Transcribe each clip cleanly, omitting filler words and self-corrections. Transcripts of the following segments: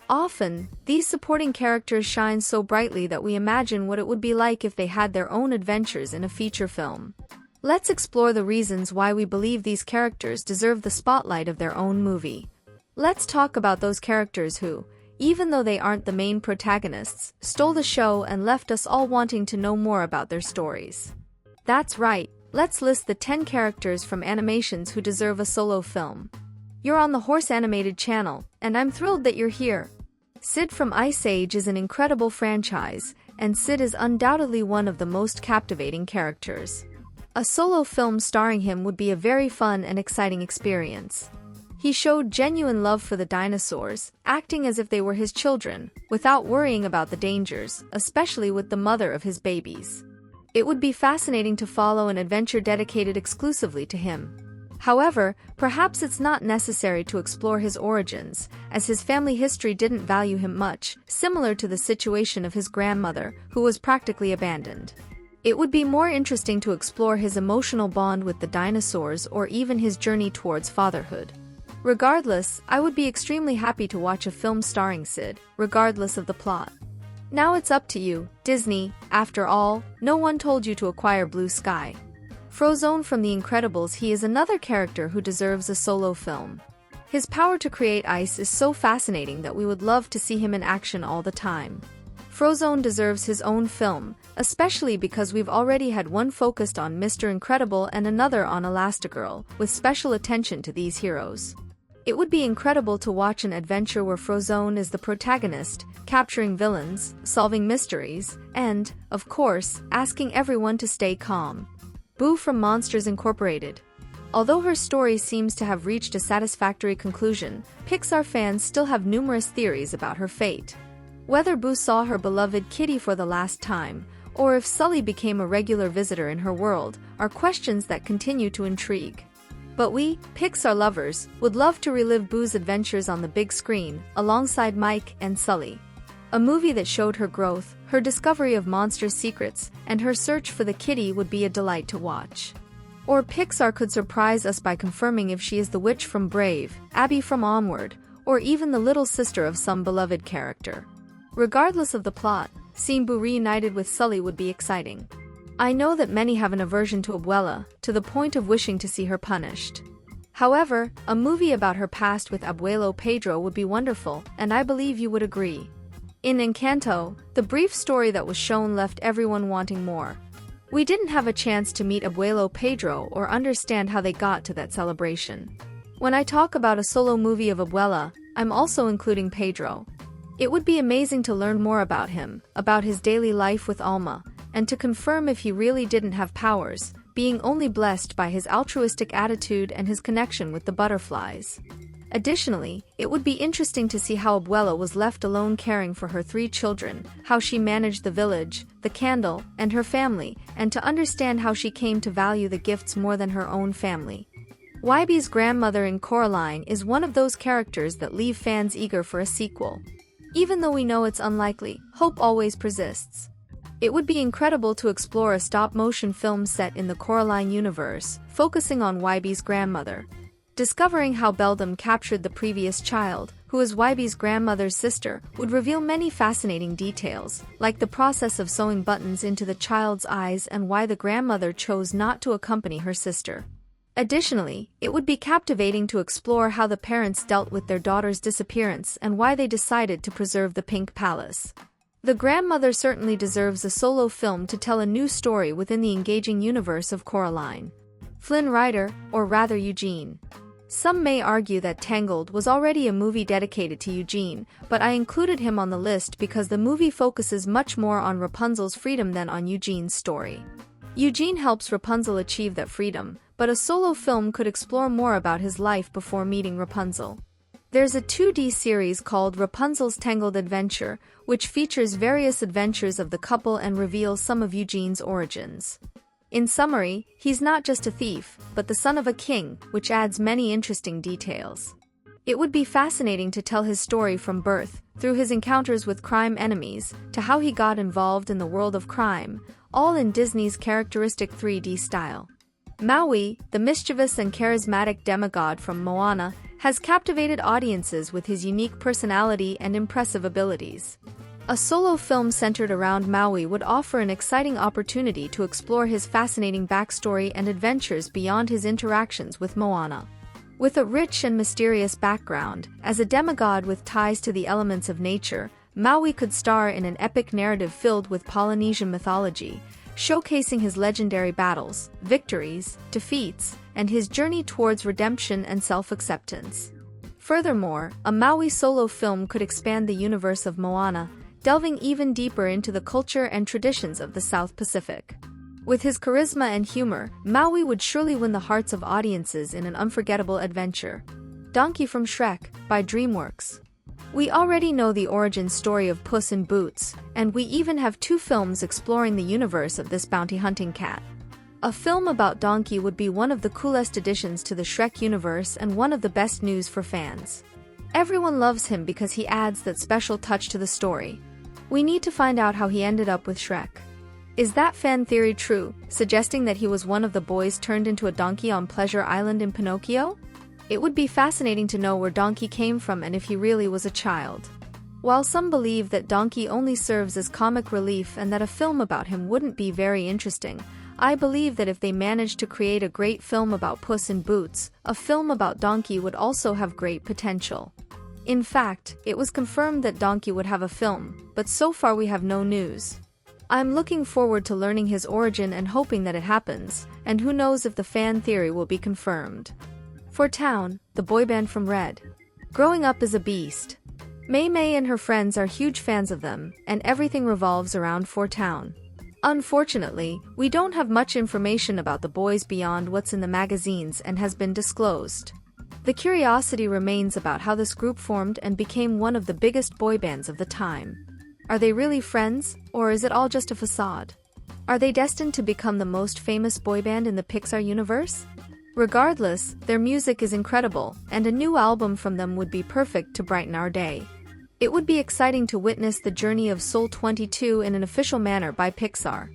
Often, these supporting characters shine so brightly that we imagine what it would be like if they had their own adventures in a feature film. Let's explore the reasons why we believe these characters deserve the spotlight of their own movie. Let's talk about those characters who, even though they aren't the main protagonists, stole the show and left us all wanting to know more about their stories. That's right, let's list the 10 characters from animations who deserve a solo film. You're on the Horse Animated channel, and I'm thrilled that you're here. Sid from Ice Age is an incredible franchise, and Sid is undoubtedly one of the most captivating characters. A solo film starring him would be a very fun and exciting experience. He showed genuine love for the dinosaurs, acting as if they were his children, without worrying about the dangers, especially with the mother of his babies. It would be fascinating to follow an adventure dedicated exclusively to him. However, perhaps it's not necessary to explore his origins, as his family history didn't value him much, similar to the situation of his grandmother, who was practically abandoned. It would be more interesting to explore his emotional bond with the dinosaurs or even his journey towards fatherhood. Regardless, I would be extremely happy to watch a film starring Sid, regardless of the plot. Now it's up to you, Disney. After all, no one told you to acquire Blue Sky. Frozone from The Incredibles. He is another character who deserves a solo film. His power to create ice is so fascinating that we would love to see him in action all the time. Frozone deserves his own film, especially because we've already had one focused on Mr. Incredible and another on Elastigirl, with special attention to these heroes. It would be incredible to watch an adventure where Frozone is the protagonist, capturing villains, solving mysteries, and, of course, asking everyone to stay calm. Boo from Monsters Incorporated. Although her story seems to have reached a satisfactory conclusion, Pixar fans still have numerous theories about her fate. Whether Boo saw her beloved kitty for the last time, or if Sully became a regular visitor in her world, are questions that continue to intrigue. But we, Pixar lovers, would love to relive Boo's adventures on the big screen, alongside Mike and Sully. A movie that showed her growth, her discovery of monsters' secrets, and her search for the kitty would be a delight to watch. Or Pixar could surprise us by confirming if she is the witch from Brave, Abby from Onward, or even the little sister of some beloved character. Regardless of the plot, seeing Boo reunited with Sully would be exciting. I know that many have an aversion to Abuela, to the point of wishing to see her punished. However, a movie about her past with Abuelo Pedro would be wonderful, and I believe you would agree. In Encanto, the brief story that was shown left everyone wanting more. We didn't have a chance to meet Abuelo Pedro or understand how they got to that celebration. When I talk about a solo movie of Abuela, I'm also including Pedro. It would be amazing to learn more about him, about his daily life with Alma, and to confirm if he really didn't have powers, being only blessed by his altruistic attitude and his connection with the butterflies. Additionally, it would be interesting to see how Abuela was left alone caring for her 3 children, how she managed the village, the candle, and her family, and to understand how she came to value the gifts more than her own family. Wybie's grandmother in Coraline is one of those characters that leave fans eager for a sequel. Even though we know it's unlikely, hope always persists. It would be incredible to explore a stop-motion film set in the Coraline universe, focusing on Wybie's grandmother. Discovering how Beldam captured the previous child, who is Wybie's grandmother's sister, would reveal many fascinating details, like the process of sewing buttons into the child's eyes and why the grandmother chose not to accompany her sister. Additionally, it would be captivating to explore how the parents dealt with their daughter's disappearance and why they decided to preserve the Pink Palace. The grandmother certainly deserves a solo film to tell a new story within the engaging universe of Coraline. Flynn Rider, or rather Eugene. Some may argue that Tangled was already a movie dedicated to Eugene, but I included him on the list because the movie focuses much more on Rapunzel's freedom than on Eugene's story. Eugene helps Rapunzel achieve that freedom, but a solo film could explore more about his life before meeting Rapunzel. There's a 2D series called Rapunzel's Tangled Adventure, which features various adventures of the couple and reveals some of Eugene's origins. In summary, he's not just a thief, but the son of a king, which adds many interesting details. It would be fascinating to tell his story from birth, through his encounters with crime enemies, to how he got involved in the world of crime, all in Disney's characteristic 3D style. Maui, the mischievous and charismatic demigod from Moana, has captivated audiences with his unique personality and impressive abilities. A solo film centered around Maui would offer an exciting opportunity to explore his fascinating backstory and adventures beyond his interactions with Moana. With a rich and mysterious background, as a demigod with ties to the elements of nature, Maui could star in an epic narrative filled with Polynesian mythology, showcasing his legendary battles, victories, defeats, and his journey towards redemption and self-acceptance. Furthermore, a Maui solo film could expand the universe of Moana, delving even deeper into the culture and traditions of the South Pacific. With his charisma and humor, Maui would surely win the hearts of audiences in an unforgettable adventure. Donkey from Shrek, by DreamWorks. We already know the origin story of Puss in Boots, and we even have 2 films exploring the universe of this bounty-hunting cat. A film about Donkey would be one of the coolest additions to the Shrek universe and one of the best news for fans. Everyone loves him because he adds that special touch to the story. We need to find out how he ended up with Shrek. Is that fan theory true, suggesting that he was one of the boys turned into a donkey on Pleasure Island in Pinocchio? It would be fascinating to know where Donkey came from and if he really was a child. While some believe that Donkey only serves as comic relief and that a film about him wouldn't be very interesting, I believe that if they managed to create a great film about Puss in Boots, a film about Donkey would also have great potential. In fact, it was confirmed that Donkey would have a film, but so far we have no news. I'm looking forward to learning his origin and hoping that it happens, and who knows if the fan theory will be confirmed. For Town, the boy band from Red. Growing up is a beast. Mei Mei and her friends are huge fans of them, and everything revolves around For Town. Unfortunately, we don't have much information about the boys beyond what's in the magazines and has been disclosed. The curiosity remains about how this group formed and became one of the biggest boy bands of the time. Are they really friends, or is it all just a facade? Are they destined to become the most famous boy band in the Pixar universe? Regardless, their music is incredible, and a new album from them would be perfect to brighten our day. It would be exciting to witness the journey of Soul 22 in an official manner by Pixar.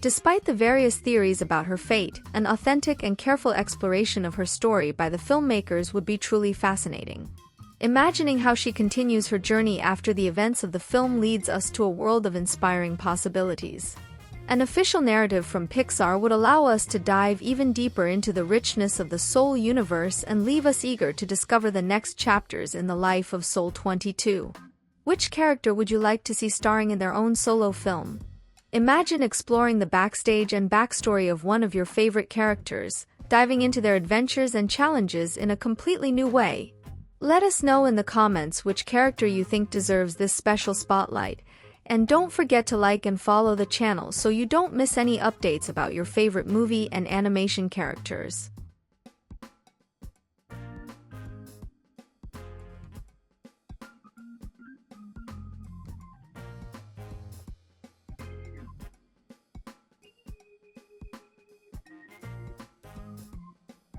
Despite the various theories about her fate, an authentic and careful exploration of her story by the filmmakers would be truly fascinating. Imagining how she continues her journey after the events of the film leads us to a world of inspiring possibilities. An official narrative from Pixar would allow us to dive even deeper into the richness of the Soul universe and leave us eager to discover the next chapters in the life of Soul 22. Which character would you like to see starring in their own solo film? Imagine exploring the backstage and backstory of one of your favorite characters, diving into their adventures and challenges in a completely new way. Let us know in the comments which character you think deserves this special spotlight, and don't forget to like and follow the channel so you don't miss any updates about your favorite movie and animation characters.